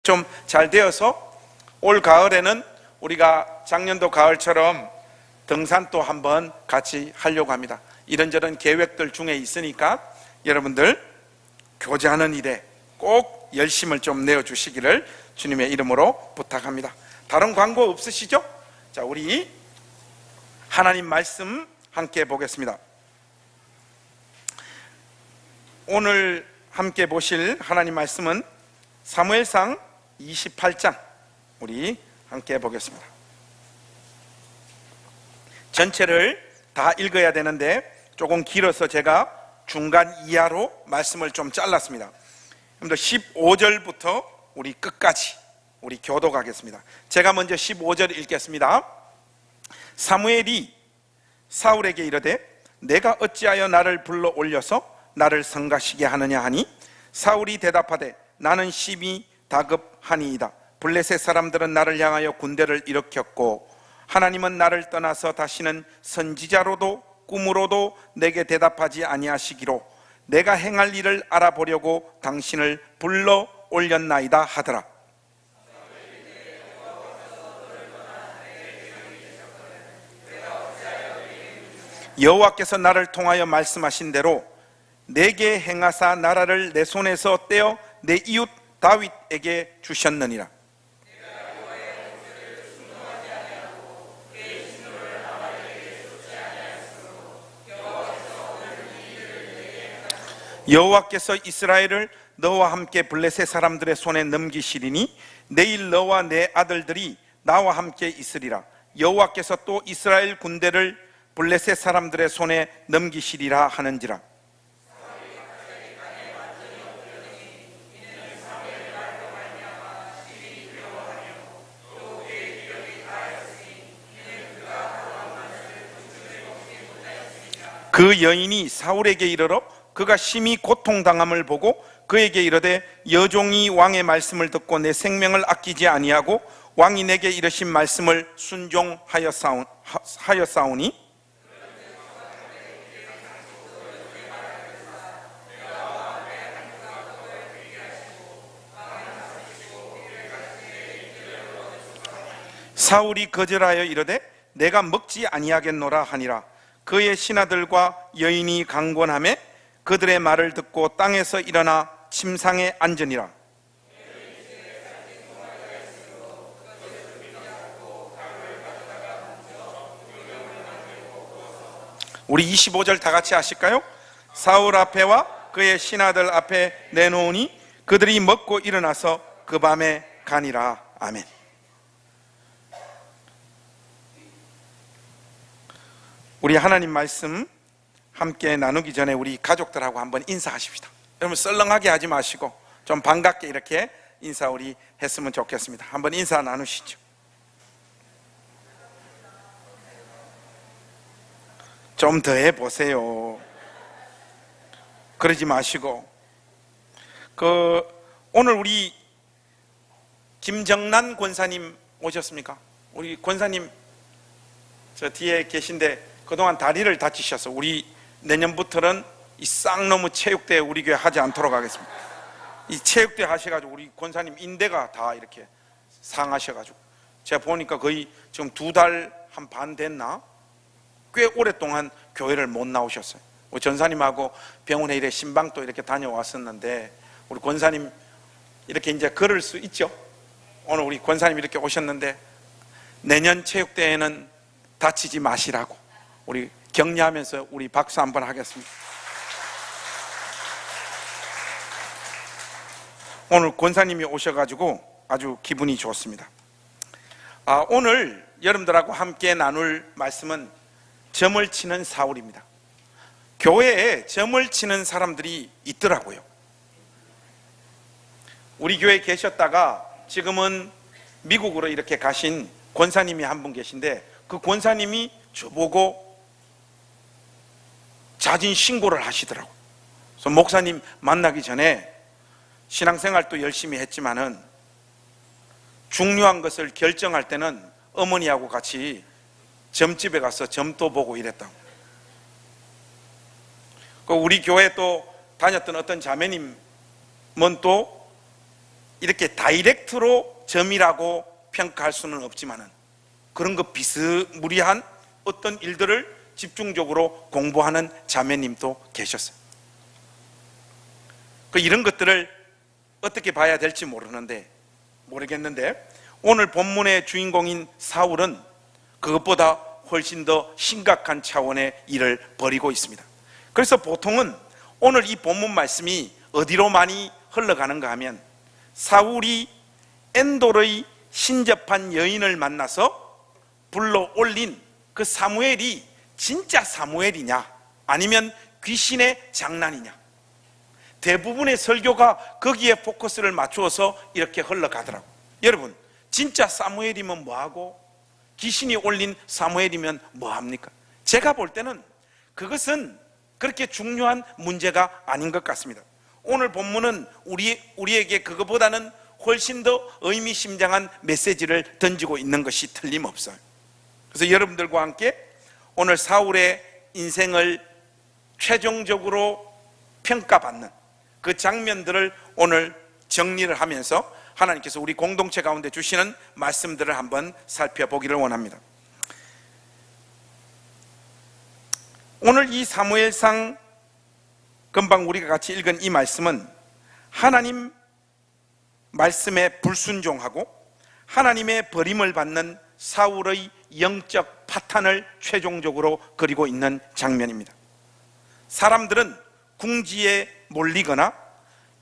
좀 잘 되어서 올 가을에는 우리가 작년도 가을처럼 등산도 한번 같이 하려고 합니다. 이런저런 계획들 중에 있으니까 여러분들 교제하는 일에 꼭 열심을 좀 내어주시기를 주님의 이름으로 부탁합니다. 다른 광고 없으시죠? 자, 우리 하나님 말씀 함께 보겠습니다. 오늘 함께 보실 하나님 말씀은 사무엘상 28장 우리 함께 보겠습니다. 전체를 다 읽어야 되는데 조금 길어서 제가 중간 이하로 말씀을 좀 잘랐습니다. 15절부터 우리 끝까지 우리 교독하겠습니다. 제가 먼저 15절 읽겠습니다. 사무엘이 사울에게 이르되 내가 어찌하여 나를 불러 올려서 나를 성가시게 하느냐 하니 사울이 대답하되 나는 심히 다급하니이다. 블레셋 사람들은 나를 향하여 군대를 일으켰고 하나님은 나를 떠나서 다시는 선지자로도 꿈으로도 내게 대답하지 아니하시기로 내가 행할 일을 알아보려고 당신을 불러 올렸나이다 하더라. 여호와께서 나를 통하여 말씀하신 대로 내게 행하사 나라를 내 손에서 떼어 내 이웃 다윗에게 주셨느니라. 여호와께서 이스라엘을 너와 함께 블레셋 사람들의 손에 넘기시리니 내일 너와 내 아들들이 나와 함께 있으리라. 여호와께서 또 이스라엘 군대를 블레셋 사람들의 손에 넘기시리라 하는지라. 그 여인이 사울에게 이르러 그가 심히 고통당함을 보고 그에게 이르되 여종이 왕의 말씀을 듣고 내 생명을 아끼지 아니하고 왕이 내게 이르신 말씀을 순종하였사오니 사울이 거절하여 이르되 내가 먹지 아니하겠노라 하니라. 그의 신하들과 여인이 강권하매 그들의 말을 듣고 땅에서 일어나 침상에 앉으니라. 우리 25절 다 같이 하실까요? 사울 앞에와 그의 신하들 앞에 내놓으니 그들이 먹고 일어나서 그 밤에 가니라. 아멘. 우리 하나님 말씀 함께 나누기 전에 우리 가족들하고 한번 인사하십시다. 여러분 썰렁하게 하지 마시고 좀 반갑게 이렇게 인사 우리 했으면 좋겠습니다. 한번 인사 나누시죠. 좀 더 해보세요. 그러지 마시고 오늘 우리 김정란 권사님 오셨습니까? 우리 권사님 저 뒤에 계신데 그동안 다리를 다치셔서 우리 내년부터는 이 쌍너무 체육대회 우리 교회 하지 않도록 하겠습니다. 이 체육대회 하셔가지고 우리 권사님 인대가 다 이렇게 상하셔가지고 제가 보니까 거의 지금 2달 한 반 됐나? 꽤 오랫동안 교회를 못 나오셨어요. 우리 전사님하고 병원에 이렇게 신방도 이렇게 다녀왔었는데 우리 권사님 이렇게 이제 걸을 수 있죠? 오늘 우리 권사님 이렇게 오셨는데 내년 체육대회는 다치지 마시라고 우리 격려하면서 우리 박수 한번 하겠습니다. 오늘 권사님이 오셔가지고 아주 기분이 좋습니다. 오늘 여러분들하고 함께 나눌 말씀은 점을 치는 사울입니다. 교회에 점을 치는 사람들이 있더라고요. 우리 교회에 계셨다가 지금은 미국으로 이렇게 가신 권사님이 한 분 계신데 그 권사님이 저보고 자진 신고를 하시더라고요. 그래서 목사님 만나기 전에 신앙생활도 열심히 했지만은 중요한 것을 결정할 때는 어머니하고 같이 점집에 가서 점도 보고 이랬다고. 우리 교회 또 다녔던 어떤 자매님은 또 이렇게 다이렉트로 점이라고 평가할 수는 없지만은 그런 거 비스무리한 어떤 일들을 집중적으로 공부하는 자매님도 계셨어요. 이런 것들을 어떻게 봐야 될지 모르겠는데 오늘 본문의 주인공인 사울은 그것보다 훨씬 더 심각한 차원의 일을 벌이고 있습니다. 그래서 보통은 오늘 이 본문 말씀이 어디로 많이 흘러가는가 하면 사울이 엔돌의 신접한 여인을 만나서 불러 올린 그 사무엘이 진짜 사무엘이냐 아니면 귀신의 장난이냐, 대부분의 설교가 거기에 포커스를 맞추어서 이렇게 흘러가더라고요. 여러분, 진짜 사무엘이면 뭐하고 귀신이 올린 사무엘이면 뭐합니까? 제가 볼 때는 그것은 그렇게 중요한 문제가 아닌 것 같습니다. 오늘 본문은 우리에게 그것보다는 훨씬 더 의미심장한 메시지를 던지고 있는 것이 틀림없어요. 그래서 여러분들과 함께 오늘 사울의 인생을 최종적으로 평가받는 그 장면들을 오늘 정리를 하면서 하나님께서 우리 공동체 가운데 주시는 말씀들을 한번 살펴보기를 원합니다. 오늘 이 사무엘상 금방 우리가 같이 읽은 이 말씀은 하나님 말씀에 불순종하고 하나님의 버림을 받는 사울의 영적 파탄을 최종적으로 그리고 있는 장면입니다. 사람들은 궁지에 몰리거나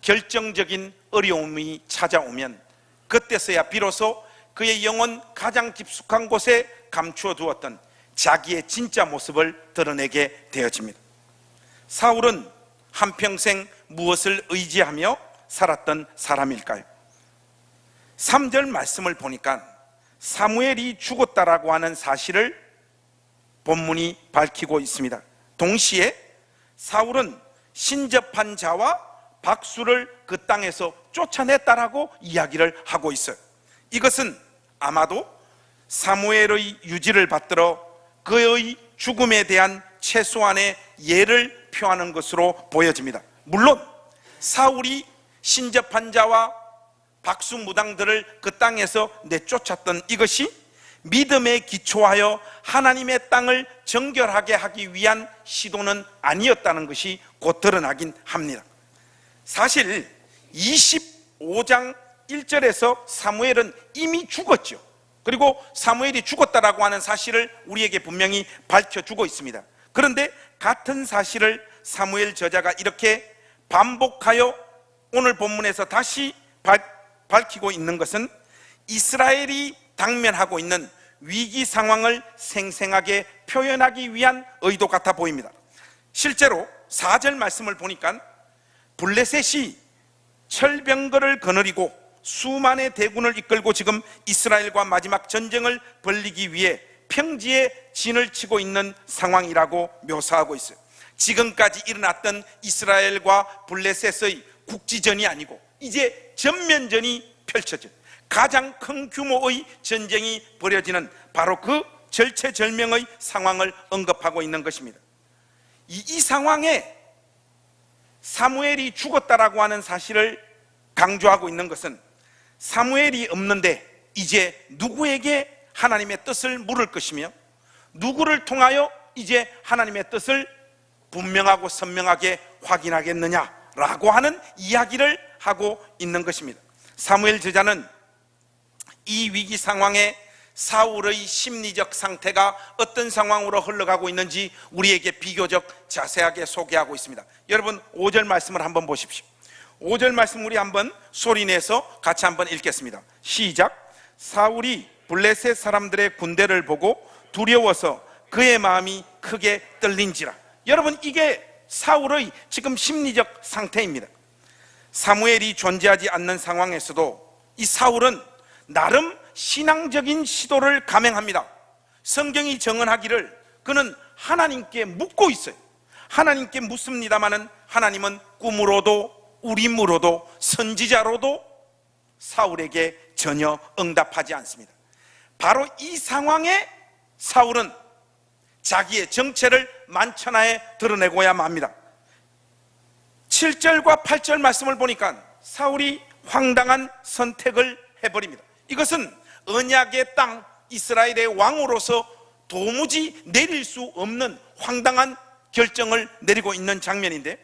결정적인 어려움이 찾아오면 그때서야 비로소 그의 영혼 가장 깊숙한 곳에 감추어 두었던 자기의 진짜 모습을 드러내게 되어집니다. 사울은 한평생 무엇을 의지하며 살았던 사람일까요? 3절 말씀을 보니까 사무엘이 죽었다라고 하는 사실을 본문이 밝히고 있습니다. 동시에 사울은 신접한 자와 박수를 그 땅에서 쫓아냈다라고 이야기를 하고 있어요. 이것은 아마도 사무엘의 유지를 받들어 그의 죽음에 대한 최소한의 예를 표하는 것으로 보여집니다. 물론 사울이 신접한 자와 박수무당들을 그 땅에서 내쫓았던 이것이 믿음에 기초하여 하나님의 땅을 정결하게 하기 위한 시도는 아니었다는 것이 곧 드러나긴 합니다. 사실 25장 1절에서 사무엘은 이미 죽었죠. 그리고 사무엘이 죽었다라고 하는 사실을 우리에게 분명히 밝혀주고 있습니다. 그런데 같은 사실을 사무엘 저자가 이렇게 반복하여 오늘 본문에서 다시 밝히고 있는 것은 이스라엘이 당면하고 있는 위기 상황을 생생하게 표현하기 위한 의도 같아 보입니다. 실제로 4절 말씀을 보니까 블레셋이 철병거를 거느리고 수만의 대군을 이끌고 지금 이스라엘과 마지막 전쟁을 벌이기 위해 평지에 진을 치고 있는 상황이라고 묘사하고 있어요. 지금까지 일어났던 이스라엘과 블레셋의 국지전이 아니고 이제 전면전이 펼쳐진 가장 큰 규모의 전쟁이 벌어지는 바로 그 절체절명의 상황을 언급하고 있는 것입니다. 이 상황에 사무엘이 죽었다라고 하는 사실을 강조하고 있는 것은 사무엘이 없는데 이제 누구에게 하나님의 뜻을 물을 것이며 누구를 통하여 이제 하나님의 뜻을 분명하고 선명하게 확인하겠느냐라고 하는 이야기를 하고 있는 것입니다. 사무엘 저자는 이 위기 상황에 사울의 심리적 상태가 어떤 상황으로 흘러가고 있는지 우리에게 비교적 자세하게 소개하고 있습니다. 여러분 5절 말씀을 한번 보십시오. 5절 말씀 우리 한번 소리내서 같이 한번 읽겠습니다. 시작. 사울이 블레셋 사람들의 군대를 보고 두려워서 그의 마음이 크게 떨린지라. 여러분 이게 사울의 지금 심리적 상태입니다. 사무엘이 존재하지 않는 상황에서도 이 사울은 나름 신앙적인 시도를 감행합니다. 성경이 정언하기를 그는 하나님께 묻고 있어요. 하나님께 묻습니다마는 하나님은 꿈으로도 우림으로도 선지자로도 사울에게 전혀 응답하지 않습니다. 바로 이 상황에 사울은 자기의 정체를 만천하에 드러내고야 맙니다. 7절과 8절 말씀을 보니까 사울이 황당한 선택을 해버립니다. 이것은 언약의 땅 이스라엘의 왕으로서 도무지 내릴 수 없는 황당한 결정을 내리고 있는 장면인데,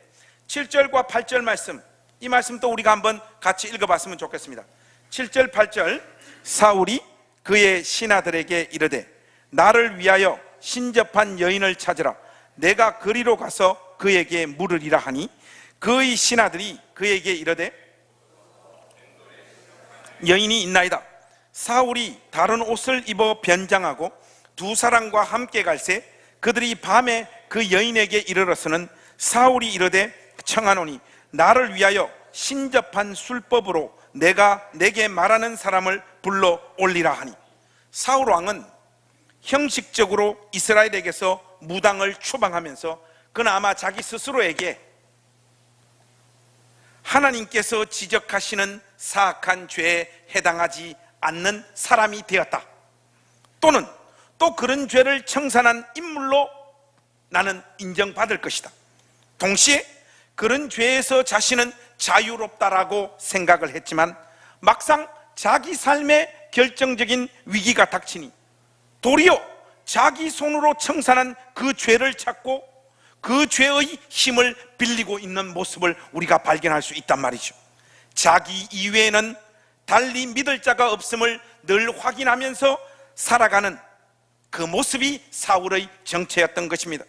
7절과 8절 말씀, 이 말씀도 우리가 한번 같이 읽어봤으면 좋겠습니다. 7절 8절, 사울이 그의 신하들에게 이르되 나를 위하여 신접한 여인을 찾으라. 내가 그리로 가서 그에게 물으리라 하니, 그의 신하들이 그에게 이르되 여인이 있나이다. 사울이 다른 옷을 입어 변장하고 두 사람과 함께 갈새 그들이 밤에 그 여인에게 이르러서는 사울이 이르되 청하노니 나를 위하여 신접한 술법으로 내게 말하는 사람을 불러 올리라 하니, 사울 왕은 형식적으로 이스라엘에게서 무당을 추방하면서 그나마 자기 스스로에게 하나님께서 지적하시는 사악한 죄에 해당하지 않는 사람이 되었다, 또는 또 그런 죄를 청산한 인물로 나는 인정받을 것이다. 동시에 그런 죄에서 자신은 자유롭다라고 생각을 했지만 막상 자기 삶에 결정적인 위기가 닥치니 도리어 자기 손으로 청산한 그 죄를 찾고 그 죄의 힘을 빌리고 있는 모습을 우리가 발견할 수 있단 말이죠. 자기 이외에는 달리 믿을 자가 없음을 늘 확인하면서 살아가는 그 모습이 사울의 정체였던 것입니다.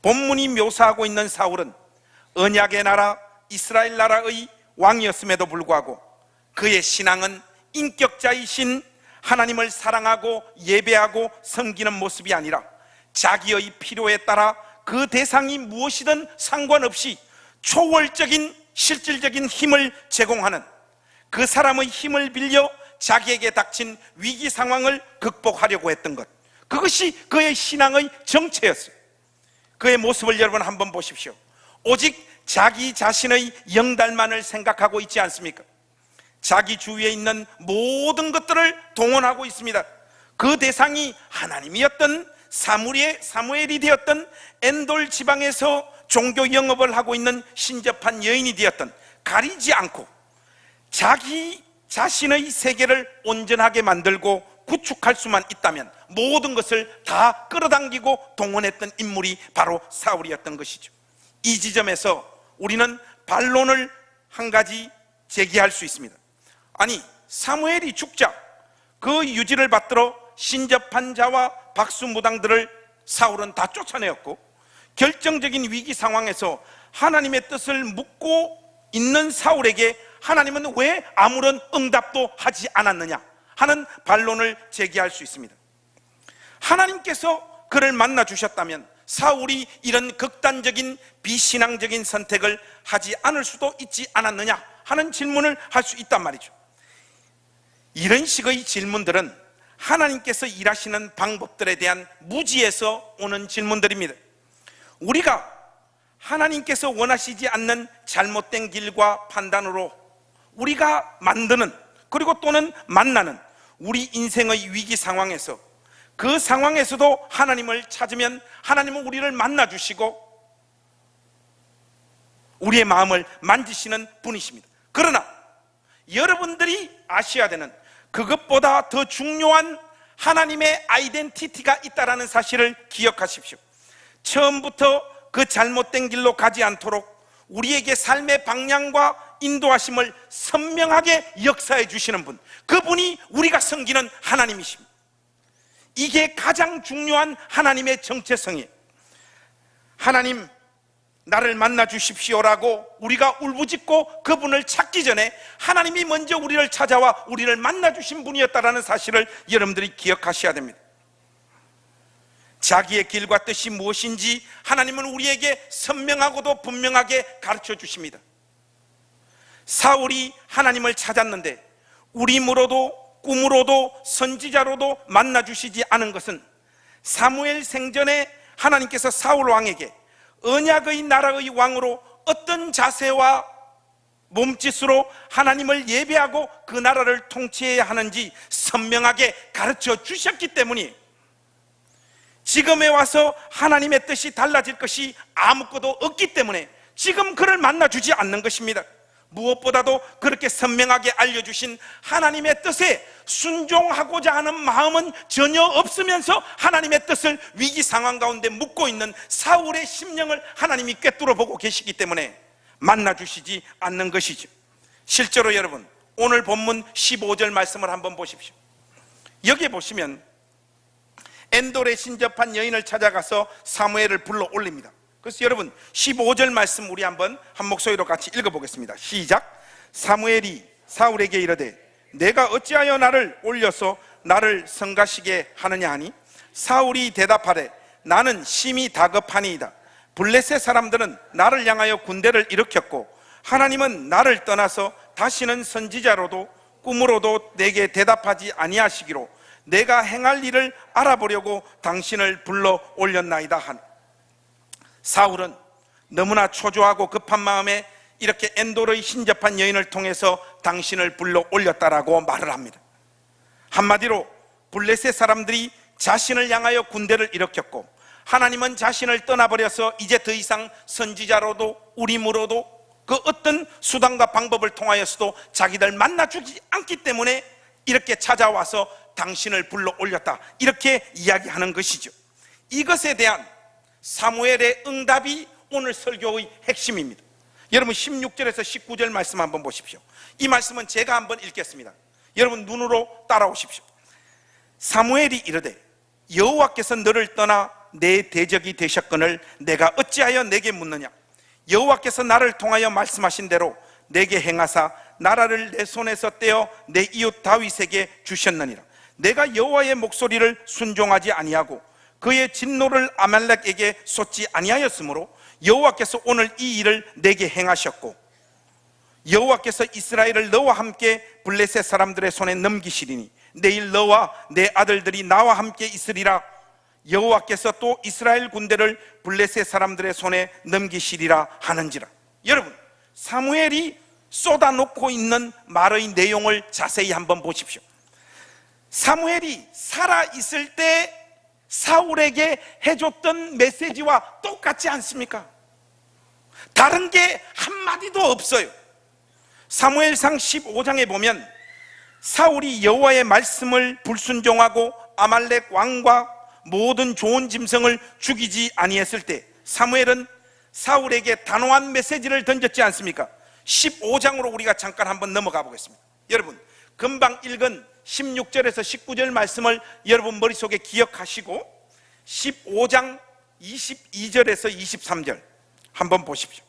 본문이 묘사하고 있는 사울은 언약의 나라 이스라엘 나라의 왕이었음에도 불구하고 그의 신앙은 인격자이신 하나님을 사랑하고 예배하고 섬기는 모습이 아니라 자기의 필요에 따라 그 대상이 무엇이든 상관없이 초월적인 실질적인 힘을 제공하는, 그 사람의 힘을 빌려 자기에게 닥친 위기 상황을 극복하려고 했던 것, 그것이 그의 신앙의 정체였어요. 그의 모습을 여러분 한번 보십시오. 오직 자기 자신의 영달만을 생각하고 있지 않습니까? 자기 주위에 있는 모든 것들을 동원하고 있습니다. 그 대상이 하나님이었던 사무엘이 되었던 엔돌 지방에서 종교 영업을 하고 있는 신접한 여인이 되었던, 가리지 않고 자기 자신의 세계를 온전하게 만들고 구축할 수만 있다면 모든 것을 다 끌어당기고 동원했던 인물이 바로 사울이었던 것이죠. 이 지점에서 우리는 반론을 한 가지 제기할 수 있습니다. 아니, 사무엘이 죽자 그 유지를 받들어 신접한 자와 박수무당들을 사울은 다 쫓아내었고, 결정적인 위기 상황에서 하나님의 뜻을 묻고 있는 사울에게 하나님은 왜 아무런 응답도 하지 않았느냐 하는 반론을 제기할 수 있습니다. 하나님께서 그를 만나 주셨다면 사울이 이런 극단적인 비신앙적인 선택을 하지 않을 수도 있지 않았느냐 하는 질문을 할 수 있단 말이죠. 이런 식의 질문들은 하나님께서 일하시는 방법들에 대한 무지에서 오는 질문들입니다. 우리가 하나님께서 원하시지 않는 잘못된 길과 판단으로 우리가 만드는, 그리고 또는 만나는 우리 인생의 위기 상황에서, 그 상황에서도 하나님을 찾으면 하나님은 우리를 만나 주시고 우리의 마음을 만지시는 분이십니다. 그러나 여러분들이 아셔야 되는, 그것보다 더 중요한 하나님의 아이덴티티가 있다는 사실을 기억하십시오. 처음부터 그 잘못된 길로 가지 않도록 우리에게 삶의 방향과 인도하심을 선명하게 역사해 주시는 분, 그분이 우리가 섬기는 하나님이십니다. 이게 가장 중요한 하나님의 정체성이에요. 하나님, 나를 만나 주십시오라고 우리가 울부짖고 그분을 찾기 전에 하나님이 먼저 우리를 찾아와 우리를 만나 주신 분이었다는 사실을 여러분들이 기억하셔야 됩니다. 자기의 길과 뜻이 무엇인지 하나님은 우리에게 선명하고도 분명하게 가르쳐 주십니다. 사울이 하나님을 찾았는데 우림으로도 꿈으로도 선지자로도 만나 주시지 않은 것은 사무엘 생전에 하나님께서 사울 왕에게 언약의 나라의 왕으로 어떤 자세와 몸짓으로 하나님을 예배하고 그 나라를 통치해야 하는지 선명하게 가르쳐 주셨기 때문이에요. 지금에 와서 하나님의 뜻이 달라질 것이 아무것도 없기 때문에 지금 그를 만나주지 않는 것입니다. 무엇보다도 그렇게 선명하게 알려주신 하나님의 뜻에 순종하고자 하는 마음은 전혀 없으면서 하나님의 뜻을 위기 상황 가운데 묻고 있는 사울의 심령을 하나님이 꿰뚫어 보고 계시기 때문에 만나주시지 않는 것이죠. 실제로 여러분, 오늘 본문 15절 말씀을 한번 보십시오. 여기에 보시면 엔돌에 신접한 여인을 찾아가서 사무엘을 불러 올립니다. 그래서 여러분 15절 말씀 우리 한번 한 목소리로 같이 읽어보겠습니다. 시작. 사무엘이 사울에게 이르되 내가 어찌하여 나를 올려서 나를 성가시게 하느냐 하니 사울이 대답하되 나는 심히 다급하니이다. 블레셋 사람들은 나를 향하여 군대를 일으켰고 하나님은 나를 떠나서 다시는 선지자로도 꿈으로도 내게 대답하지 아니하시기로 내가 행할 일을 알아보려고 당신을 불러 올렸나이다 하니 사울은 너무나 초조하고 급한 마음에 이렇게 엔돌의 신접한 여인을 통해서 당신을 불러 올렸다라고 말을 합니다. 한마디로 블레셋 사람들이 자신을 향하여 군대를 일으켰고 하나님은 자신을 떠나버려서 이제 더 이상 선지자로도 우림으로도 그 어떤 수단과 방법을 통하여서도 자기들 만나주지 않기 때문에 이렇게 찾아와서 당신을 불러 올렸다, 이렇게 이야기하는 것이죠. 이것에 대한 사무엘의 응답이 오늘 설교의 핵심입니다. 여러분 16절에서 19절 말씀 한번 보십시오. 이 말씀은 제가 한번 읽겠습니다. 여러분 눈으로 따라오십시오. 사무엘이 이르되 여호와께서 너를 떠나 내 대적이 되셨거늘 내가 어찌하여 내게 묻느냐. 여호와께서 나를 통하여 말씀하신 대로 내게 행하사 나라를 내 손에서 떼어 내 이웃 다윗에게 주셨느니라. 내가 여호와의 목소리를 순종하지 아니하고 그의 진노를 아말렉에게 쏟지 아니하였으므로 여호와께서 오늘 이 일을 내게 행하셨고 여호와께서 이스라엘을 너와 함께 블레셋 사람들의 손에 넘기시리니 내일 너와 내 아들들이 나와 함께 있으리라. 여호와께서 또 이스라엘 군대를 블레셋 사람들의 손에 넘기시리라 하는지라. 여러분 사무엘이 쏟아놓고 있는 말의 내용을 자세히 한번 보십시오. 사무엘이 살아있을 때 사울에게 해줬던 메시지와 똑같지 않습니까? 다른 게 한마디도 없어요. 사무엘상 15장에 보면 사울이 여호와의 말씀을 불순종하고 아말렉 왕과 모든 좋은 짐승을 죽이지 아니했을 때 사무엘은 사울에게 단호한 메시지를 던졌지 않습니까? 15장으로 우리가 잠깐 한번 넘어가 보겠습니다. 여러분 금방 읽은 16절에서 19절 말씀을 여러분 머릿속에 기억하시고 15장 22절에서 23절 한번 보십시오.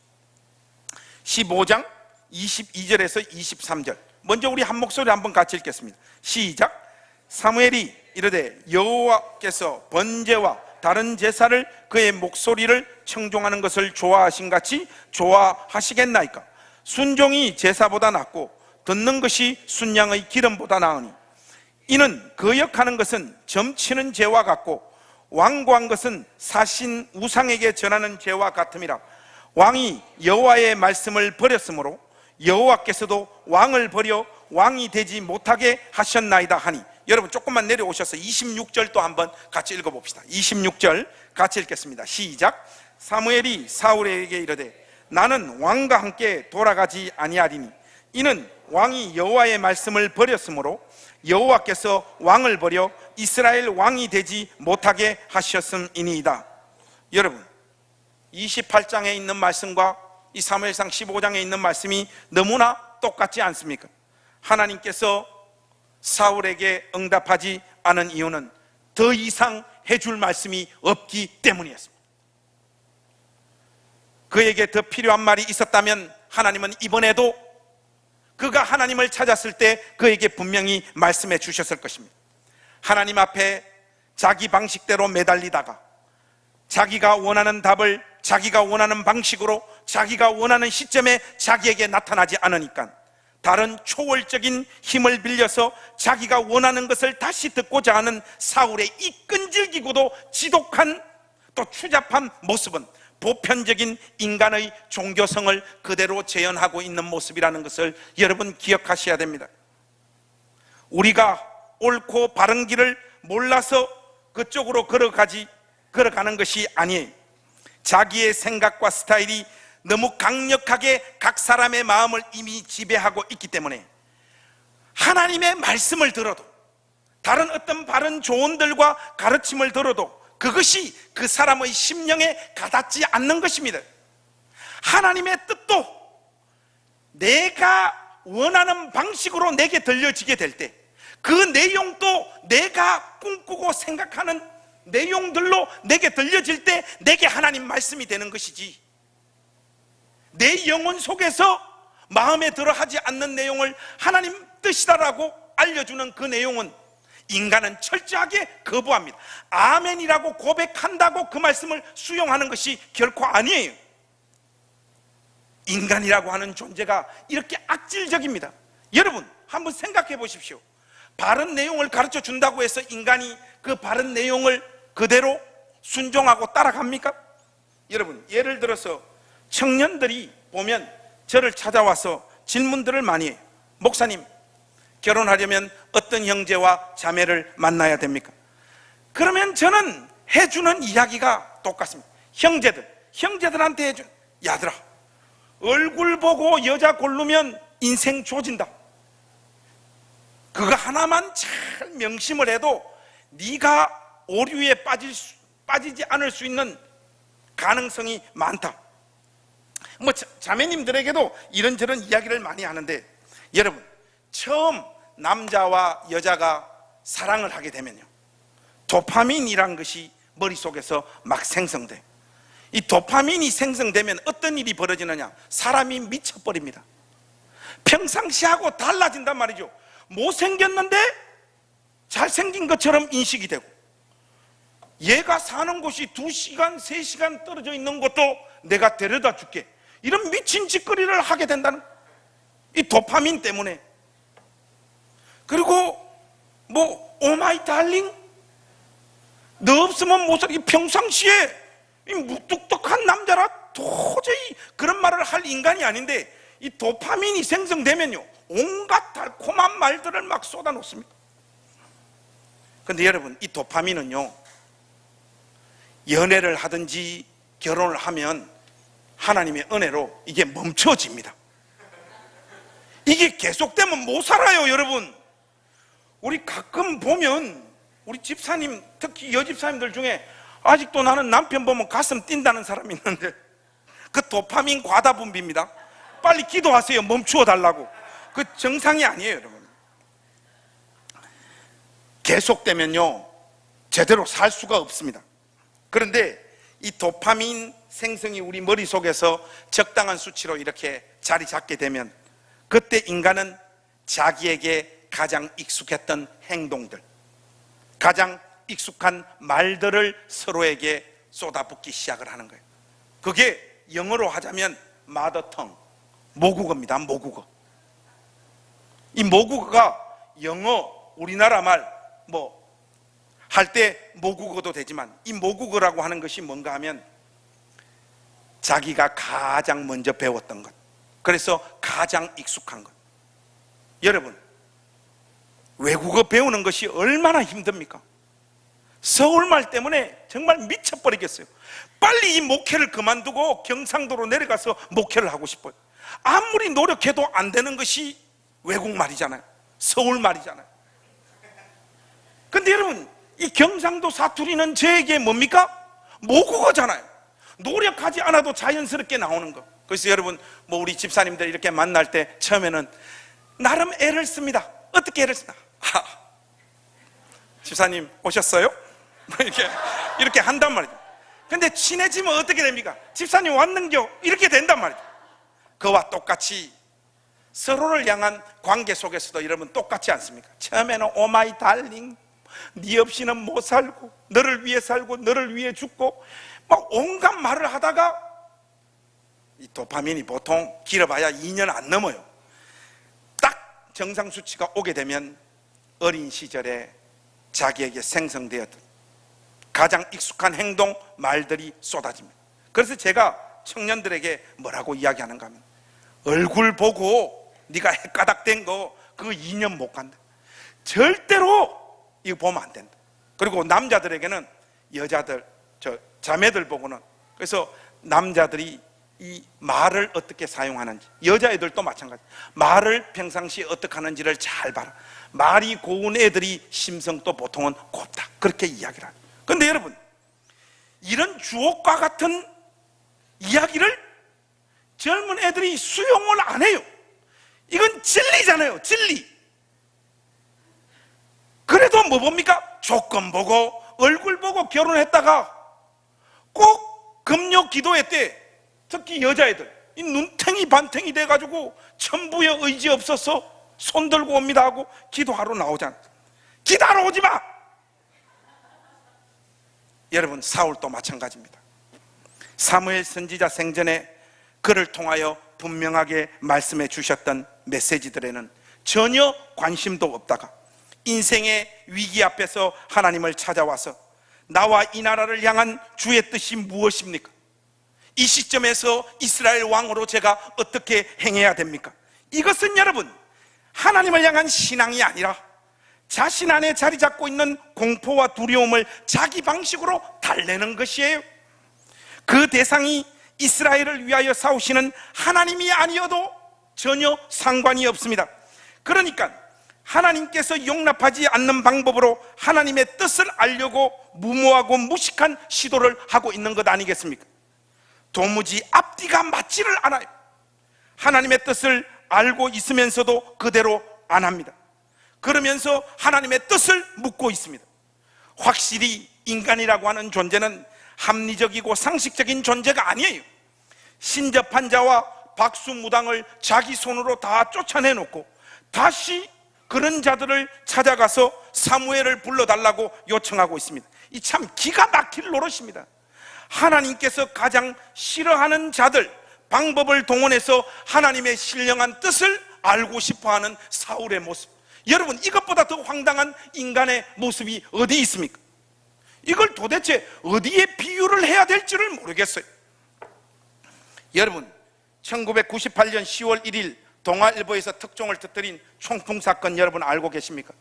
15장 22절에서 23절 먼저 우리 한 목소리 한번 같이 읽겠습니다. 시작. 사무엘이 이르되 여호와께서 번제와 다른 제사를 그의 목소리를 청종하는 것을 좋아하신 같이 좋아하시겠나이까. 순종이 제사보다 낫고 듣는 것이 순양의 기름보다 나으니 이는 거역하는 것은 점치는 죄와 같고 완고한 것은 사신 우상에게 전하는 죄와 같음이라. 왕이 여호와의 말씀을 버렸으므로 여호와께서도 왕을 버려 왕이 되지 못하게 하셨나이다 하니. 여러분 조금만 내려오셔서 26절 또 한번 같이 읽어봅시다. 26절 같이 읽겠습니다. 시작. 사무엘이 사울에게 이르되 나는 왕과 함께 돌아가지 아니하리니 이는 왕이 여호와의 말씀을 버렸으므로 여호와께서 왕을 버려 이스라엘 왕이 되지 못하게 하셨음이니이다. 여러분 28장에 있는 말씀과 이 사무엘상 15장에 있는 말씀이 너무나 똑같지 않습니까? 하나님께서 사울에게 응답하지 않은 이유는 더 이상 해줄 말씀이 없기 때문이었습니다. 그에게 더 필요한 말이 있었다면 하나님은 이번에도 그가 하나님을 찾았을 때 그에게 분명히 말씀해 주셨을 것입니다. 하나님 앞에 자기 방식대로 매달리다가 자기가 원하는 답을 자기가 원하는 방식으로 자기가 원하는 시점에 자기에게 나타나지 않으니까 다른 초월적인 힘을 빌려서 자기가 원하는 것을 다시 듣고자 하는 사울의 이 끈질기고도 지독한 또 추잡한 모습은 보편적인 인간의 종교성을 그대로 재현하고 있는 모습이라는 것을 여러분 기억하셔야 됩니다. 우리가 옳고 바른 길을 몰라서 그쪽으로 걸어가는 것이 아니에요. 자기의 생각과 스타일이 너무 강력하게 각 사람의 마음을 이미 지배하고 있기 때문에 하나님의 말씀을 들어도, 다른 어떤 바른 조언들과 가르침을 들어도 그것이 그 사람의 심령에 가닿지 않는 것입니다. 하나님의 뜻도 내가 원하는 방식으로 내게 들려지게 될 때, 그 내용도 내가 꿈꾸고 생각하는 내용들로 내게 들려질 때 내게 하나님 말씀이 되는 것이지, 내 영혼 속에서 마음에 들어 하지 않는 내용을 하나님 뜻이다라고 알려주는 그 내용은 인간은 철저하게 거부합니다. 아멘이라고 고백한다고 그 말씀을 수용하는 것이 결코 아니에요. 인간이라고 하는 존재가 이렇게 악질적입니다. 여러분 한번 생각해 보십시오. 바른 내용을 가르쳐 준다고 해서 인간이 그 바른 내용을 그대로 순종하고 따라갑니까? 여러분, 예를 들어서 청년들이 보면 저를 찾아와서 질문들을 많이 해요. 목사님, 결혼하려면 어떤 형제와 자매를 만나야 됩니까? 그러면 저는 해주는 이야기가 똑같습니다. 형제들한테 해준, 야들아, 얼굴 보고 여자 고르면 인생 조진다. 그거 하나만 잘 명심을 해도 네가 오류에 빠지지 않을 수 있는 가능성이 많다. 뭐 자매님들에게도 이런저런 이야기를 많이 하는데, 여러분, 처음 남자와 여자가 사랑을 하게 되면요, 도파민이란 것이 머릿속에서 막 생성돼요. 이 도파민이 생성되면 어떤 일이 벌어지느냐, 사람이 미쳐버립니다. 평상시하고 달라진단 말이죠. 못생겼는데 잘생긴 것처럼 인식이 되고, 얘가 사는 곳이 2시간, 3시간 떨어져 있는 것도 내가 데려다 줄게, 이런 미친 짓거리를 하게 된다는, 이 도파민 때문에. 그리고 뭐 오마이 달링, 너 없으면 못 살아. 평상시에 이 무뚝뚝한 남자라 도저히 그런 말을 할 인간이 아닌데, 이 도파민이 생성되면요, 온갖 달콤한 말들을 막 쏟아놓습니다. 그런데 여러분, 이 도파민은요, 연애를 하든지 결혼을 하면 하나님의 은혜로 이게 멈춰집니다. 이게 계속되면 못 살아요. 여러분, 우리 가끔 보면 우리 집사님, 특히 여집사님들 중에 아직도 나는 남편 보면 가슴 뛴다는 사람이 있는데, 그 도파민 과다 분비입니다. 빨리 기도하세요. 멈추어 달라고. 그 정상이 아니에요. 여러분, 계속되면요 제대로 살 수가 없습니다. 그런데 이 도파민 생성이 우리 머릿속에서 적당한 수치로 이렇게 자리 잡게 되면, 그때 인간은 자기에게 가장 익숙했던 행동들, 가장 익숙한 말들을 서로에게 쏟아붓기 시작을 하는 거예요. 그게 영어로 하자면 마더텅, 모국어입니다. 모국어. 이 모국어가 영어, 우리나라 말 뭐 할 때 모국어도 되지만, 이 모국어라고 하는 것이 뭔가 하면 자기가 가장 먼저 배웠던 것, 그래서 가장 익숙한 것. 여러분, 외국어 배우는 것이 얼마나 힘듭니까? 서울말 때문에 정말 미쳐버리겠어요. 빨리 이 목회를 그만두고 경상도로 내려가서 목회를 하고 싶어요. 아무리 노력해도 안 되는 것이 외국말이잖아요. 서울말이잖아요. 근데 여러분, 이 경상도 사투리는 저에게 뭡니까? 모국어잖아요. 노력하지 않아도 자연스럽게 나오는 거. 그래서 여러분, 뭐 우리 집사님들 이렇게 만날 때 처음에는 나름 애를 씁니다. 어떻게 애를 쓰나? 집사님 오셨어요? 이렇게 한단 말이죠. 근데 친해지면 어떻게 됩니까? 집사님 왔는겨? 이렇게 된단 말이죠. 그와 똑같이 서로를 향한 관계 속에서도 여러분 똑같지 않습니까? 처음에는 오마이 달링, 네 없이는 못 살고, 너를 위해 살고, 너를 위해 죽고, 막 온갖 말을 하다가, 이 도파민이 보통 길어봐야 2년 안 넘어요. 딱 정상 수치가 오게 되면 어린 시절에 자기에게 생성되었던 가장 익숙한 행동, 말들이 쏟아집니다. 그래서 제가 청년들에게 뭐라고 이야기하는가 하면, 얼굴 보고 네가 헷가닥된 거 그거 2년 못 간다. 절대로 이거 보면 안 된다. 그리고 남자들에게는 여자들, 자매들 보고는, 그래서 남자들이 이 말을 어떻게 사용하는지, 여자애들도 마찬가지. 말을 평상시에 어떻게 하는지를 잘 봐라. 말이 고운 애들이 심성도 보통은 곱다, 그렇게 이야기를 하죠. 그런데 여러분, 이런 주옥과 같은 이야기를 젊은 애들이 수용을 안 해요. 이건 진리잖아요, 진리. 그래도 뭐 봅니까? 조건 보고 얼굴 보고 결혼했다가 꼭 금요 기도회 때 특히 여자애들 이 눈탱이 반탱이 돼가지고 천부의 의지 없어서 손 들고 옵니다 하고 기도하러 나오잖아. 기도하러 오지 마. 여러분, 사울도 마찬가지입니다. 사무엘 선지자 생전에 그를 통하여 분명하게 말씀해 주셨던 메시지들에는 전혀 관심도 없다가 인생의 위기 앞에서 하나님을 찾아와서 나와 이 나라를 향한 주의 뜻이 무엇입니까? 이 시점에서 이스라엘 왕으로 제가 어떻게 행해야 됩니까? 이것은 여러분, 하나님을 향한 신앙이 아니라 자신 안에 자리 잡고 있는 공포와 두려움을 자기 방식으로 달래는 것이에요. 그 대상이 이스라엘을 위하여 싸우시는 하나님이 아니어도 전혀 상관이 없습니다. 그러니까 하나님께서 용납하지 않는 방법으로 하나님의 뜻을 알려고 무모하고 무식한 시도를 하고 있는 것 아니겠습니까? 도무지 앞뒤가 맞지를 않아요. 하나님의 뜻을 알고 있으면서도 그대로 안 합니다. 그러면서 하나님의 뜻을 묻고 있습니다. 확실히 인간이라고 하는 존재는 합리적이고 상식적인 존재가 아니에요. 신접한 자와 박수무당을 자기 손으로 다 쫓아내놓고 다시 그런 자들을 찾아가서 사무엘을 불러달라고 요청하고 있습니다. 이 참 기가 막힐 노릇입니다. 하나님께서 가장 싫어하는 자들, 방법을 동원해서 하나님의 신령한 뜻을 알고 싶어하는 사울의 모습. 여러분, 이것보다 더 황당한 인간의 모습이 어디 있습니까? 이걸 도대체 어디에 비유를 해야 될지를 모르겠어요. 여러분, 1998년 10월 1일 동아일보에서 특종을 터뜨린 총풍 사건 여러분 알고 계십니까?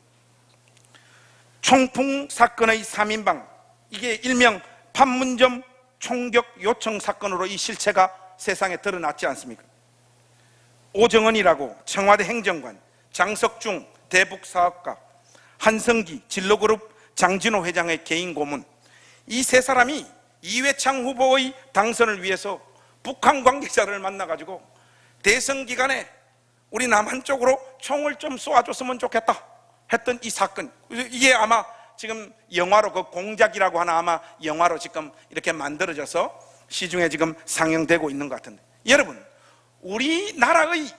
총풍 사건의 3인방, 이게 일명 판문점 총격 요청 사건으로 이 실체가 세상에 드러났지 않습니까? 오정은이라고 청와대 행정관, 장석중 대북사업가, 한성기 진로그룹 장진호 회장의 개인 고문, 이 세 사람이 이회창 후보의 당선을 위해서 북한 관계자를 만나가지고 대선 기간에 우리 남한 쪽으로 총을 좀 쏘아줬으면 좋겠다 했던 이 사건, 이게 아마 지금 영화로 그 공작이라고 하나 아마 영화로 지금 이렇게 만들어져서 시중에 지금 상영되고 있는 것 같은데, 여러분, 우리나라의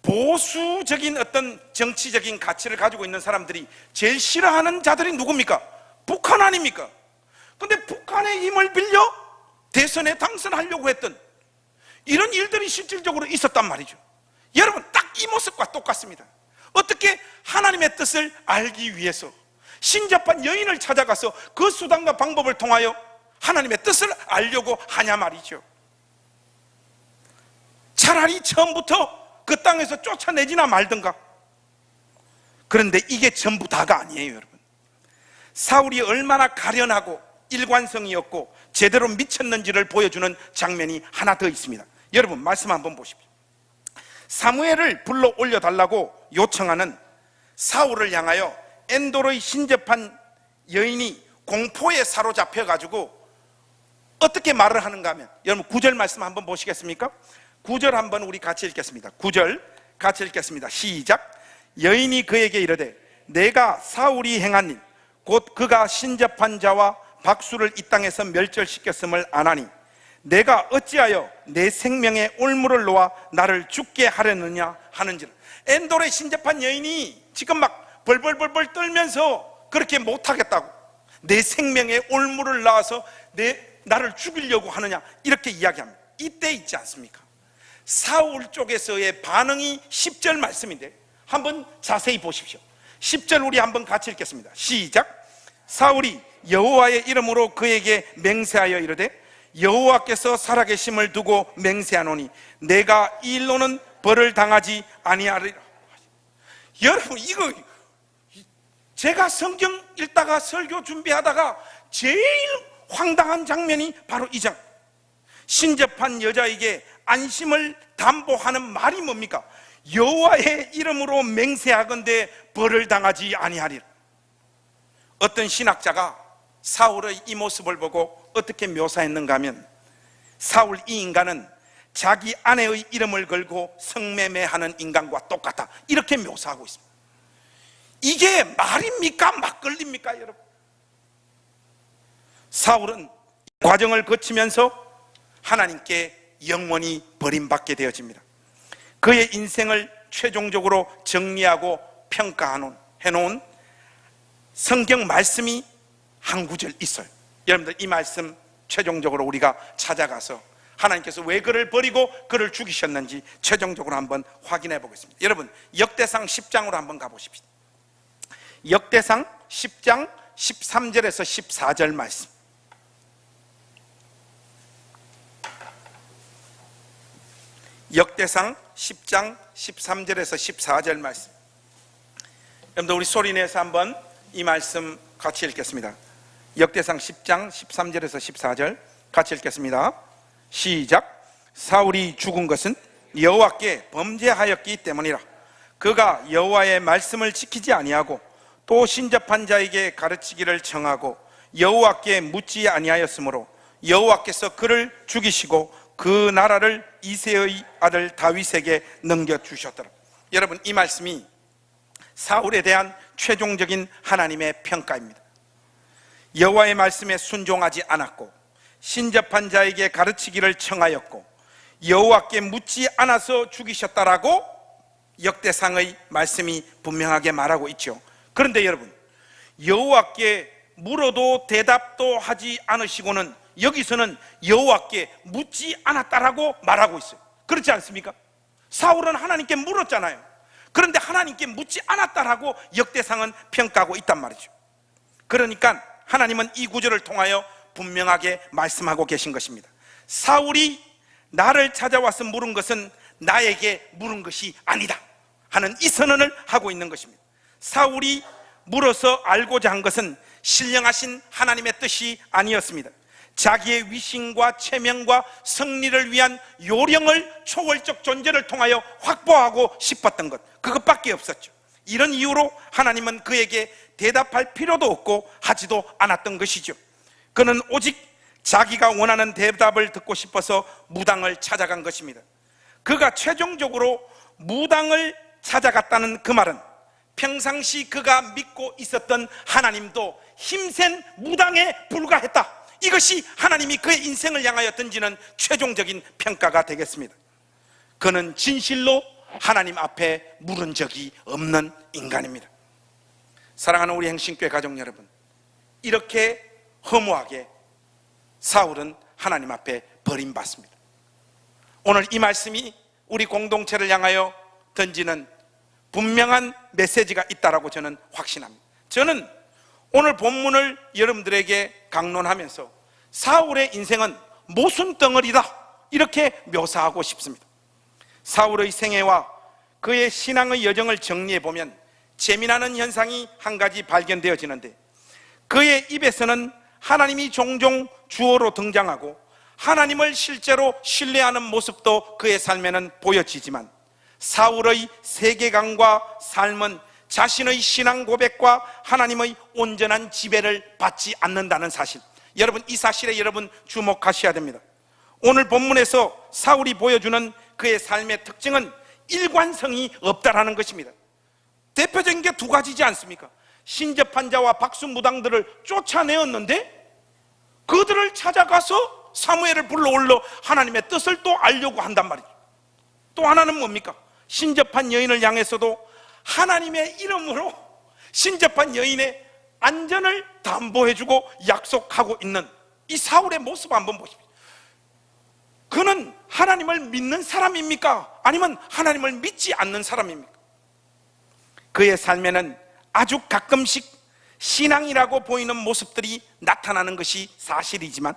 보수적인 어떤 정치적인 가치를 가지고 있는 사람들이 제일 싫어하는 자들이 누굽니까? 북한 아닙니까? 근데 북한의 힘을 빌려 대선에 당선하려고 했던 이런 일들이 실질적으로 있었단 말이죠. 여러분, 딱 이 모습과 똑같습니다. 어떻게 하나님의 뜻을 알기 위해서 신접한 여인을 찾아가서 그 수단과 방법을 통하여 하나님의 뜻을 알려고 하냐 말이죠. 차라리 처음부터 그 땅에서 쫓아내지나 말든가. 그런데 이게 전부 다가 아니에요, 여러분. 사울이 얼마나 가련하고 일관성이었고 제대로 미쳤는지를 보여주는 장면이 하나 더 있습니다. 여러분, 말씀 한번 보십시오. 사무엘을 불러 올려달라고 요청하는 사울을 향하여 엔돌의 신접한 여인이 공포에 사로잡혀가지고 어떻게 말을 하는가 하면, 여러분 9절 말씀 한번 보시겠습니까? 9절 한번 우리 같이 읽겠습니다. 9절 같이 읽겠습니다. 시작. 여인이 그에게 이르되 내가 사울이 행한 일 곧 그가 신접한 자와 박수를 이 땅에서 멸절시켰음을 아나니 내가 어찌하여 내 생명에 올무를 놓아 나를 죽게 하려느냐 하는지라. 엔돌의 신접한 여인이 지금 막 벌벌벌벌 떨면서 그렇게 못하겠다고, 내 생명에 올무를 낳아서 나를 죽이려고 하느냐 이렇게 이야기합니다. 이때 있지 않습니까? 사울 쪽에서의 반응이 10절 말씀인데 한번 자세히 보십시오. 10절 우리 한번 같이 읽겠습니다. 시작. 사울이 여호와의 이름으로 그에게 맹세하여 이르되 여호와께서 살아계심을 두고 맹세하노니 내가 이 일로는 벌을 당하지 아니하리라. 여러분, 이거 제가 성경 읽다가 설교 준비하다가 제일 황당한 장면이 바로 이 장. 신접한 여자에게 안심을 담보하는 말이 뭡니까? 여호와의 이름으로 맹세하건대 벌을 당하지 아니하리라. 어떤 신학자가 사울의 이 모습을 보고 어떻게 묘사했는가 하면, 사울 이 인간은 자기 아내의 이름을 걸고 성매매하는 인간과 똑같다, 이렇게 묘사하고 있습니다. 이게 말입니까? 막걸리입니까? 여러분, 사울은 과정을 거치면서 하나님께 영원히 버림받게 되어집니다. 그의 인생을 최종적으로 정리하고 평가해놓은 성경 말씀이 한 구절 있어요. 여러분들, 이 말씀 최종적으로 우리가 찾아가서 하나님께서 왜 그를 버리고 그를 죽이셨는지 최종적으로 한번 확인해 보겠습니다. 여러분, 역대상 10장으로 한번 가보십시오. 역대상 10장 13절에서 14절 말씀. 역대상 10장 13절에서 14절 말씀. 여러분들, 우리 소리내서 한번 이 말씀 같이 읽겠습니다. 역대상 10장 13절에서 14절 같이 읽겠습니다. 시작. 사울이 죽은 것은 여호와께 범죄하였기 때문이라. 그가 여호와의 말씀을 지키지 아니하고 또 신접한 자에게 가르치기를 청하고 여호와께 묻지 아니하였으므로 여호와께서 그를 죽이시고 그 나라를 이새의 아들 다윗에게 넘겨주셨더라. 여러분, 이 말씀이 사울에 대한 최종적인 하나님의 평가입니다. 여호와의 말씀에 순종하지 않았고 신접한 자에게 가르치기를 청하였고 여호와께 묻지 않아서 죽이셨다라고 역대상의 말씀이 분명하게 말하고 있죠. 그런데 여러분, 여호와께 물어도 대답도 하지 않으시고는 여기서는 여호와께 묻지 않았다라고 말하고 있어요. 그렇지 않습니까? 사울은 하나님께 물었잖아요. 그런데 하나님께 묻지 않았다라고 역대상은 평가하고 있단 말이죠. 그러니까 하나님은 이 구절을 통하여 분명하게 말씀하고 계신 것입니다. 사울이 나를 찾아와서 물은 것은 나에게 물은 것이 아니다 하는 이 선언을 하고 있는 것입니다. 사울이 물어서 알고자 한 것은 신령하신 하나님의 뜻이 아니었습니다. 자기의 위신과 체면과 승리를 위한 요령을 초월적 존재를 통하여 확보하고 싶었던 것, 그것밖에 없었죠. 이런 이유로 하나님은 그에게 대답할 필요도 없고 하지도 않았던 것이죠. 그는 오직 자기가 원하는 대답을 듣고 싶어서 무당을 찾아간 것입니다. 그가 최종적으로 무당을 찾아갔다는 그 말은 평상시 그가 믿고 있었던 하나님도 힘센 무당에 불과했다, 이것이 하나님이 그의 인생을 향하여 던지는 최종적인 평가가 되겠습니다. 그는 진실로 하나님 앞에 물은 적이 없는 인간입니다. 사랑하는 우리 행신교회 가족 여러분, 이렇게 허무하게 사울은 하나님 앞에 버림받습니다. 오늘 이 말씀이 우리 공동체를 향하여 던지는 분명한 메시지가 있다라고 저는 확신합니다. 저는 오늘 본문을 여러분들에게 강론하면서 사울의 인생은 모순 덩어리다, 이렇게 묘사하고 싶습니다. 사울의 생애와 그의 신앙의 여정을 정리해 보면 재미나는 현상이 한 가지 발견되어지는데, 그의 입에서는 하나님이 종종 주어로 등장하고 하나님을 실제로 신뢰하는 모습도 그의 삶에는 보여지지만, 사울의 세계관과 삶은 자신의 신앙 고백과 하나님의 온전한 지배를 받지 않는다는 사실, 여러분, 이 사실에 여러분 주목하셔야 됩니다. 오늘 본문에서 사울이 보여주는 그의 삶의 특징은 일관성이 없다라는 것입니다. 대표적인 게 두 가지지 않습니까? 신접한 자와 박수무당들을 쫓아내었는데 그들을 찾아가서 사무엘을 불러올려 하나님의 뜻을 또 알려고 한단 말이죠. 또 하나는 뭡니까? 신접한 여인을 향해서도 하나님의 이름으로 신접한 여인의 안전을 담보해주고 약속하고 있는 이 사울의 모습 한번 보십시오. 그는 하나님을 믿는 사람입니까? 아니면 하나님을 믿지 않는 사람입니까? 그의 삶에는 아주 가끔씩 신앙이라고 보이는 모습들이 나타나는 것이 사실이지만,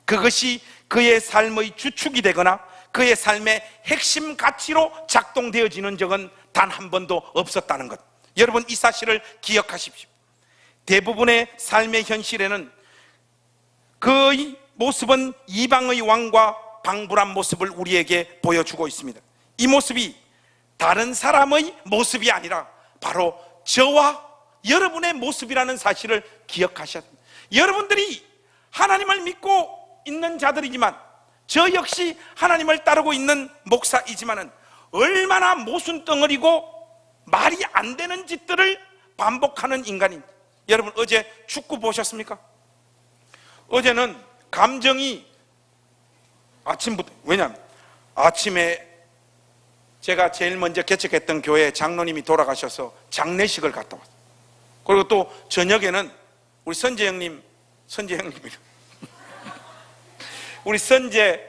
그것이 그의 삶의 주축이 되거나 그의 삶의 핵심 가치로 작동되어지는 적은 단 한 번도 없었다는 것, 여러분 이 사실을 기억하십시오. 대부분의 삶의 현실에는 그의 모습은 이방의 왕과 방불한 모습을 우리에게 보여주고 있습니다. 이 모습이 다른 사람의 모습이 아니라 바로 저와 여러분의 모습이라는 사실을 기억하셔야 합니다. 여러분들이 하나님을 믿고 있는 자들이지만 저 역시 하나님을 따르고 있는 목사이지만은 얼마나 모순덩어리고 말이 안 되는 짓들을 반복하는 인간인지. 여러분 어제 축구 보셨습니까? 어제는 감정이 아침부터, 왜냐하면 아침에 제가 제일 먼저 개척했던 교회 장로님이 돌아가셔서 장례식을 갔다 왔어요. 그리고 또 저녁에는 우리 선재 형님 우리 선재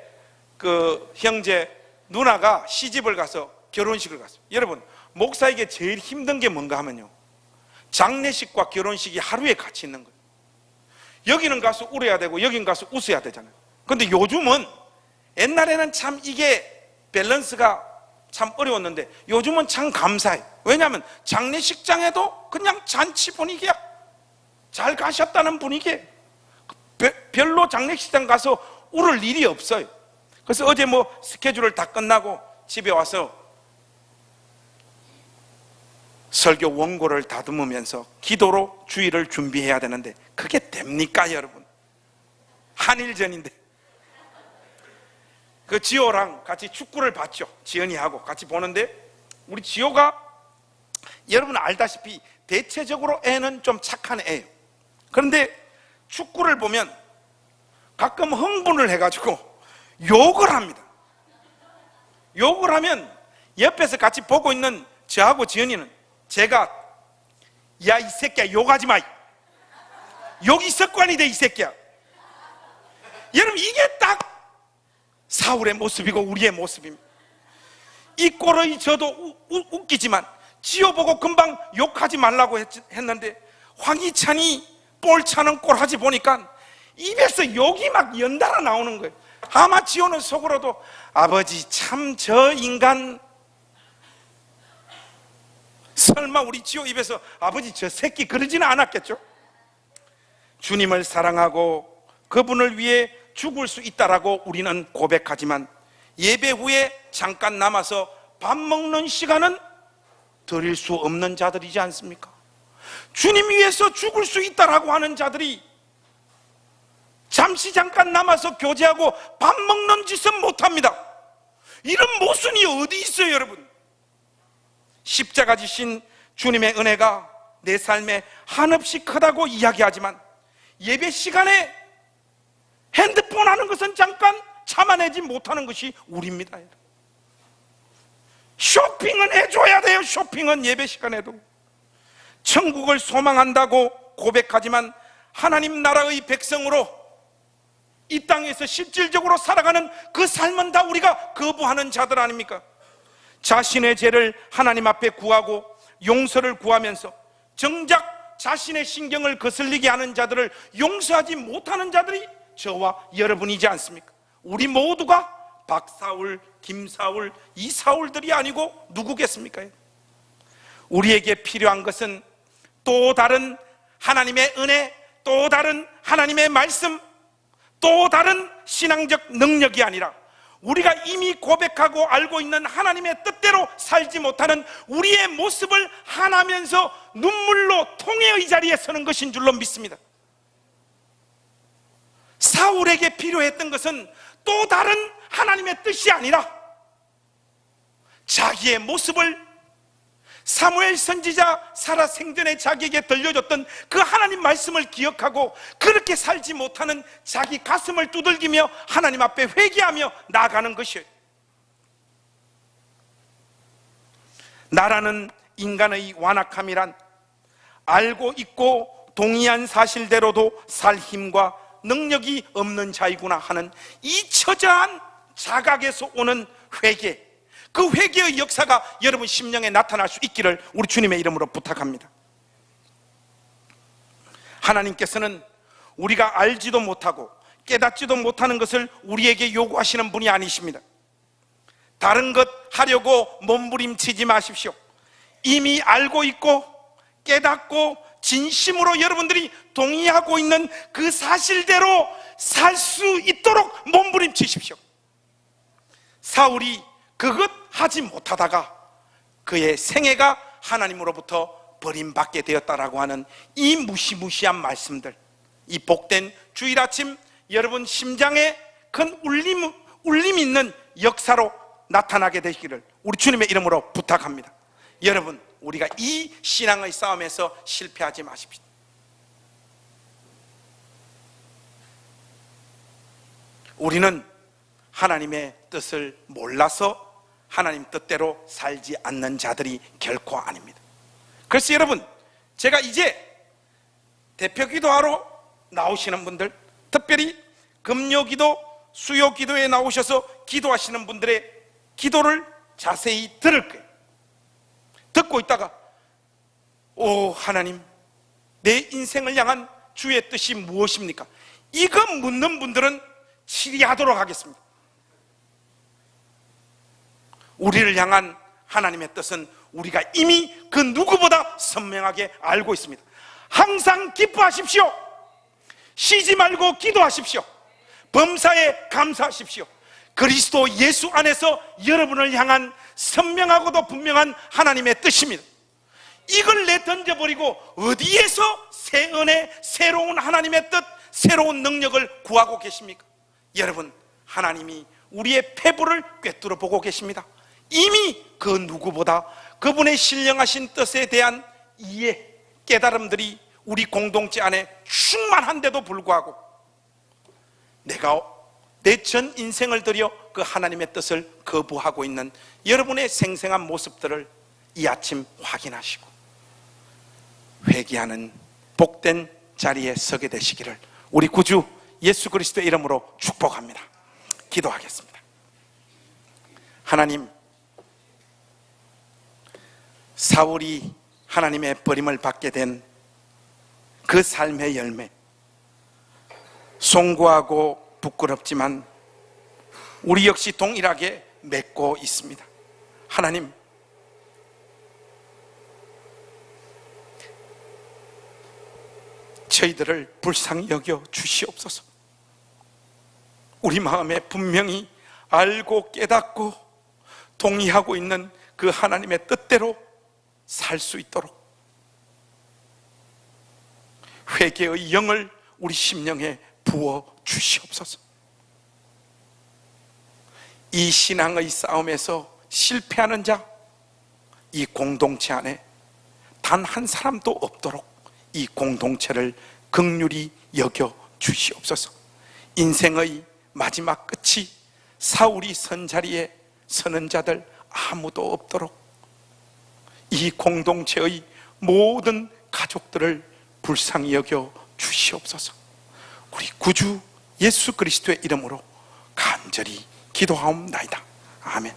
그 형제 누나가 시집을 가서 결혼식을 갔어요. 여러분 목사에게 제일 힘든 게 뭔가 하면요, 장례식과 결혼식이 하루에 같이 있는 거예요. 여기는 가서 울어야 되고 여긴 가서 웃어야 되잖아요. 근데 요즘은, 옛날에는 참 이게 밸런스가 참 어려웠는데 요즘은 참 감사해요. 왜냐하면 장례식장에도 그냥 잔치 분위기야. 잘 가셨다는 분위기예요. 별로 장례식장 가서 울을 일이 없어요. 그래서 어제 뭐 스케줄을 다 끝나고 집에 와서 설교 원고를 다듬으면서 기도로 주일을 준비해야 되는데 그게 됩니까 여러분? 한일전인데. 그 지호랑 같이 축구를 봤죠. 지연이하고 같이 보는데 우리 지호가 여러분 알다시피 대체적으로 애는 좀 착한 애예요. 그런데 축구를 보면 가끔 흥분을 해가지고 욕을 합니다. 욕을 하면 옆에서 같이 보고 있는 저하고 지연이는 제가 야 이 새끼야 욕하지 마, 욕이 습관이 돼 이 새끼야. 여러분 이게 딱 사울의 모습이고 우리의 모습입니다. 이 꼴의 저도 웃기지만 지호 보고 금방 욕하지 말라고 했는데 황희찬이 볼 차는 꼴 하지 보니까 입에서 욕이 막 연달아 나오는 거예요. 아마 지호는 속으로도 아버지 참 저 인간, 설마 우리 지호 입에서 아버지 저 새끼 그러지는 않았겠죠? 주님을 사랑하고 그분을 위해 죽을 수 있다라고 우리는 고백하지만 예배 후에 잠깐 남아서 밥 먹는 시간은 드릴 수 없는 자들이지 않습니까? 주님 위해서 죽을 수 있다라고 하는 자들이 잠시 잠깐 남아서 교제하고 밥 먹는 짓은 못합니다. 이런 모순이 어디 있어요 여러분? 십자가 지신 주님의 은혜가 내 삶에 한없이 크다고 이야기하지만 예배 시간에 핸드폰 하는 것은 잠깐 참아내지 못하는 것이 우리입니다. 쇼핑은 해줘야 돼요. 쇼핑은 예배 시간에도. 천국을 소망한다고 고백하지만 하나님 나라의 백성으로 이 땅에서 실질적으로 살아가는 그 삶은 다 우리가 거부하는 자들 아닙니까? 자신의 죄를 하나님 앞에 구하고 용서를 구하면서 정작 자신의 신경을 거슬리게 하는 자들을 용서하지 못하는 자들이 저와 여러분이지 않습니까? 우리 모두가 박사울, 김사울, 이사울들이 아니고 누구겠습니까? 우리에게 필요한 것은 또 다른 하나님의 은혜, 또 다른 하나님의 말씀, 또 다른 신앙적 능력이 아니라 우리가 이미 고백하고 알고 있는 하나님의 뜻대로 살지 못하는 우리의 모습을 하나면서 눈물로 통회의 자리에 서는 것인 줄로 믿습니다. 사울에게 필요했던 것은 또 다른 하나님의 뜻이 아니라 자기의 모습을 사무엘 선지자 살아생전에 자기에게 들려줬던 그 하나님 말씀을 기억하고 그렇게 살지 못하는 자기 가슴을 두들기며 하나님 앞에 회개하며 나아가는 것이에요. 나라는 인간의 완악함이란 알고 있고 동의한 사실대로도 살 힘과 능력이 없는 자이구나 하는 이 처절한 자각에서 오는 회개, 그 회개의 역사가 여러분 심령에 나타날 수 있기를 우리 주님의 이름으로 부탁합니다. 하나님께서는 우리가 알지도 못하고 깨닫지도 못하는 것을 우리에게 요구하시는 분이 아니십니다. 다른 것 하려고 몸부림치지 마십시오. 이미 알고 있고 깨닫고 진심으로 여러분들이 동의하고 있는 그 사실대로 살 수 있도록 몸부림치십시오. 사울이 그것 하지 못하다가 그의 생애가 하나님으로부터 버림받게 되었다라고 하는 이 무시무시한 말씀들, 이 복된 주일 아침 여러분 심장에 큰 울림 있는 역사로 나타나게 되시기를 우리 주님의 이름으로 부탁합니다. 여러분, 우리가 이 신앙의 싸움에서 실패하지 마십시오. 우리는 하나님의 뜻을 몰라서 하나님 뜻대로 살지 않는 자들이 결코 아닙니다. 그래서 여러분, 제가 이제 대표 기도하러 나오시는 분들, 특별히 금요기도, 수요기도에 나오셔서 기도하시는 분들의 기도를 자세히 들을 거예요. 듣고 있다가 오 하나님, 내 인생을 향한 주의 뜻이 무엇입니까? 이거 묻는 분들은 치리하도록 하겠습니다. 우리를 향한 하나님의 뜻은 우리가 이미 그 누구보다 선명하게 알고 있습니다. 항상 기뻐하십시오. 쉬지 말고 기도하십시오. 범사에 감사하십시오. 그리스도 예수 안에서 여러분을 향한 선명하고도 분명한 하나님의 뜻입니다. 이걸 내던져버리고 어디에서 새 은혜, 새로운 하나님의 뜻, 새로운 능력을 구하고 계십니까? 여러분, 하나님이 우리의 패부를 꿰뚫어 보고 계십니다. 이미 그 누구보다 그분의 신령하신 뜻에 대한 이해, 깨달음들이 우리 공동체 안에 충만한데도 불구하고 내가 내 전 인생을 들여 그 하나님의 뜻을 거부하고 있는 여러분의 생생한 모습들을 이 아침 확인하시고 회개하는 복된 자리에 서게 되시기를 우리 구주 예수 그리스도의 이름으로 축복합니다. 기도하겠습니다. 하나님, 사울이 하나님의 버림을 받게 된 그 삶의 열매, 송구하고 부끄럽지만 우리 역시 동일하게 맺고 있습니다. 하나님, 저희들을 불쌍히 여겨 주시옵소서. 우리 마음에 분명히 알고 깨닫고 동의하고 있는 그 하나님의 뜻대로 살 수 있도록 회개의 영을 우리 심령에 부어 주시옵소서. 이 신앙의 싸움에서 실패하는 자, 이 공동체 안에 단 한 사람도 없도록 이 공동체를 긍휼히 여겨 주시옵소서. 인생의 마지막 끝이 사울이 선 자리에 서는 자들 아무도 없도록 이 공동체의 모든 가족들을 불쌍히 여겨 주시옵소서. 우리 구주 예수 그리스도의 이름으로 간절히 기도하옵나이다. 아멘.